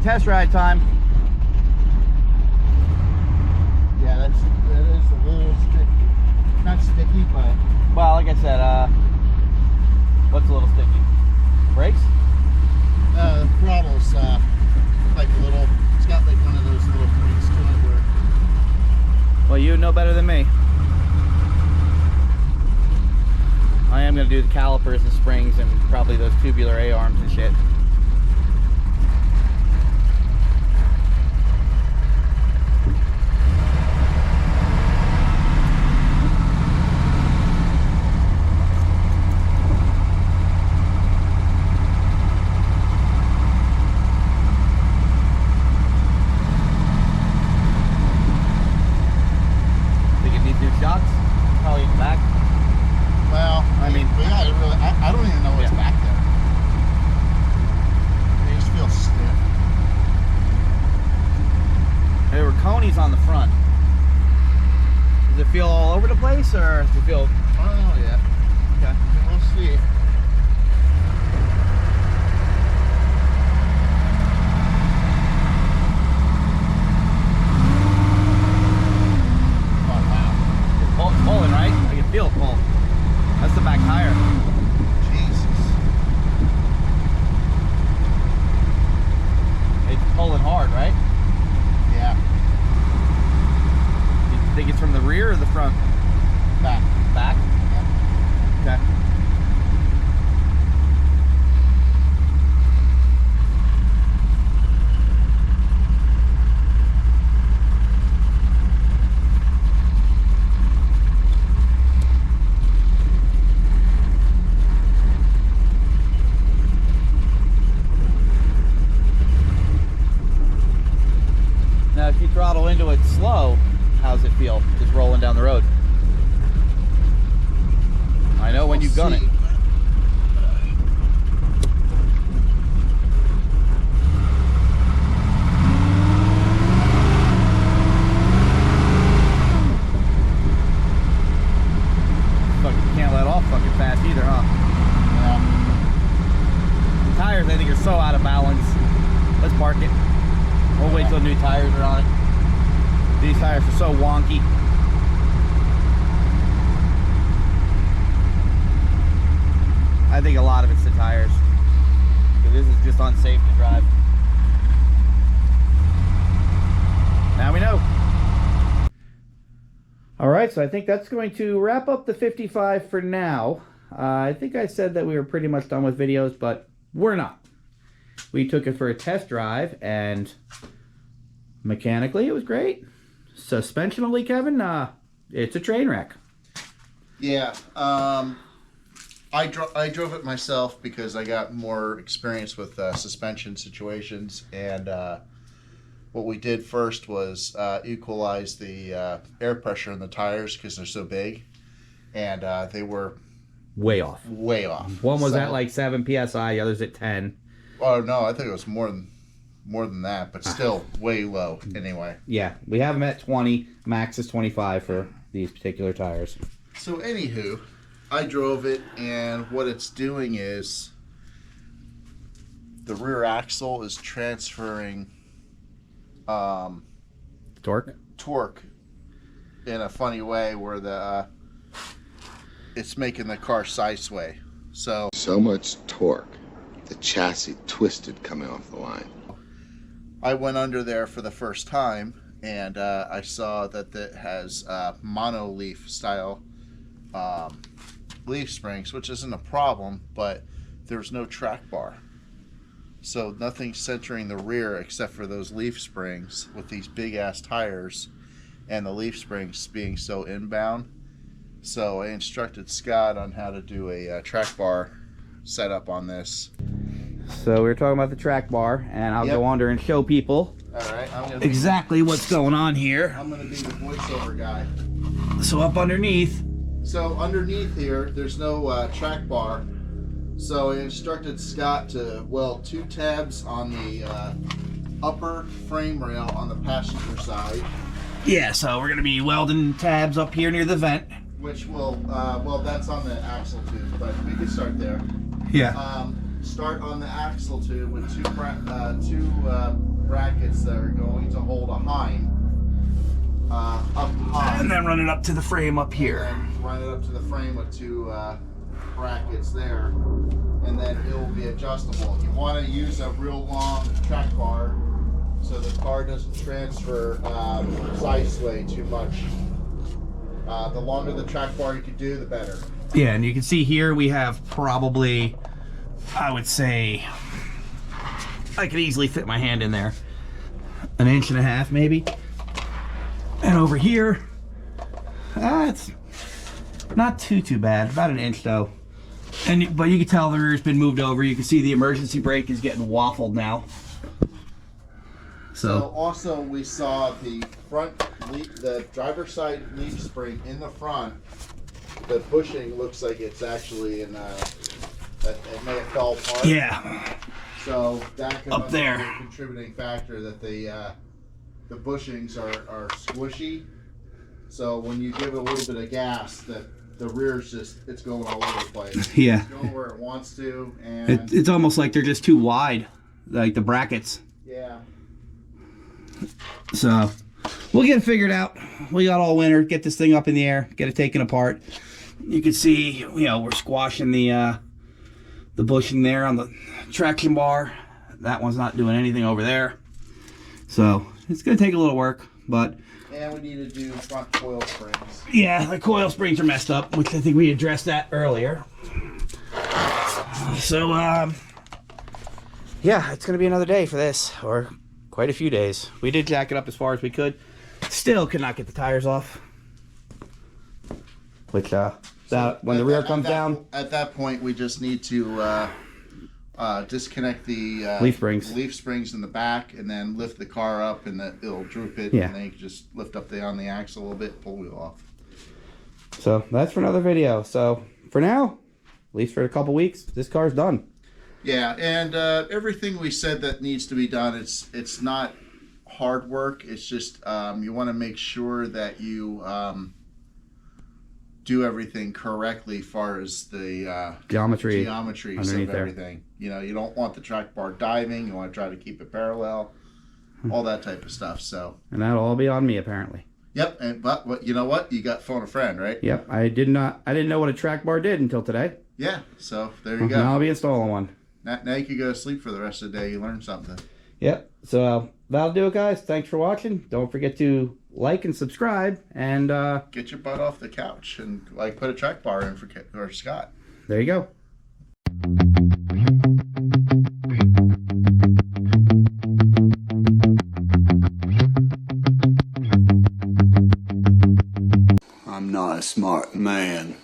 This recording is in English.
suspension test ride time. Yeah, that is a little sticky. Not sticky, but Well, like I said, what's a little sticky? Brakes? the throttle's like a little. It's got like one of those little points to it where. Well, you know better than me. I am going to do the calipers and springs and probably those tubular A-arms and shit. Think it needs new shocks? Probably in the back. Well, I mean, we got it really. I don't even know what's back there. They just feel stiff. There were conies on the front. Does it feel all over the place, or does it feel? I don't know yet. Okay. We'll see. Oh wow! It's pulling, right? I can feel it pull. That's the back tire. Jesus. It's pulling hard, right? Yeah. You think it's from the rear or the front? Back. Back? Yeah. Okay. Now, if you throttle into it slow, how's it feel? Just rolling down the road. I know when you've done it. Fucking can't let off fucking fast either, huh? Yeah. The tires, I think, are so out of balance. Let's park it. We'll wait till new tires are on it. These tires are so wonky. I think a lot of it's the tires. Because this is just unsafe to drive. Now we know. Alright, so I think that's going to wrap up the 55 for now. I think I said that we were pretty much done with videos, but we're not. We took it for a test drive, and mechanically it was great. Suspensionally, Kevin, it's a train wreck. Yeah. I drove it myself because I got more experience with suspension situations, and what we did first was equalize the air pressure in the tires because they're so big, and they were Way off. way off. One was at like 7 psi, the other's at 10. Oh no, I think it was more than that, but still way low anyway. Yeah, we have them at 20. Max is 25 for these particular tires. So anywho, I drove it, and what it's doing is the rear axle is transferring Torque? torque in a funny way where the it's making the car side sway. So much torque, the chassis twisted coming off the line. I went under there for the first time, and I saw that it has mono-leaf style leaf springs, which isn't a problem, but there's no track bar. So nothing centering the rear except for those leaf springs with these big ass tires and the leaf springs being so inbound. So I instructed Scott on how to do a track bar setup on this. So we were talking about the track bar, and I'll Yep. go under and show people Alright, exactly what's going on here. I'm gonna be the voiceover guy. So up underneath, So underneath here, there's no track bar. So I instructed Scott to weld 2 tabs on the upper frame rail on the passenger side, yeah, so we're going to be welding tabs up here near the vent. which will, well, that's on the axle tube, but we can start there. Yeah. Start on the axle tube with two brackets that are going to hold a hind up high. And then run it up to the frame up here. And then run it up to the frame with two brackets there. And then it will be adjustable. You want to use a real long track bar so the car doesn't transfer side sway too much. The longer the track bar you can do, the better. Yeah, and you can see here we have probably, I would say, I could easily fit my hand in there. 1.5 inches maybe. And over here, it's not too bad. About 1 inch though. But you can tell the rear's been moved over. You can see the emergency brake is getting waffled now. So also we saw the front the driver's side leaf spring in the front. The bushing looks like it's actually in it may have fell apart. Yeah. So that could up there be a contributing factor that the bushings are squishy. So when you give it a little bit of gas, that the rear's it's going all over the place. Yeah. It's going where it wants to, and it's almost like they're just too wide, like the brackets. yeah. So we'll get it figured out. We got all winter, get this thing up in the air, get it taken apart. You can see, you know, we're squashing the bushing there on the traction bar. That one's not doing anything over there. So it's gonna take a little work, but and we need to do front coil springs. yeah, the coil springs are messed up, which I think we addressed that earlier. So yeah, it's gonna be another day for this, or quite a few days. We did jack it up as far as we could. Still could not get the tires off. Which when the rear comes down. At that point, we just need to disconnect the leaf springs in the back, and then lift the car up, and it'll droop it. Yeah. And then you can just lift up on the axle a little bit, pull the wheel off. So that's for another video. So for now, at least for a couple weeks, this car's done. Yeah, and everything we said that needs to be done, it's not hard work. It's just you want to make sure that you do everything correctly as far as the geometries of everything. You know, you don't want the track bar diving. You want to try to keep it parallel, all that type of stuff. So, and that'll all be on me apparently. Yep, but you know what? You got phone a friend, right? Yep, I didn't know what a track bar did until today. Yeah, so there you go. Now I'll be installing one. Now you can go to sleep for the rest of the day. You learned something. Yep. So that'll do it, guys. Thanks for watching. Don't forget to like and subscribe, and get your butt off the couch and put a track bar in for Scott. There you go. I'm not a smart man.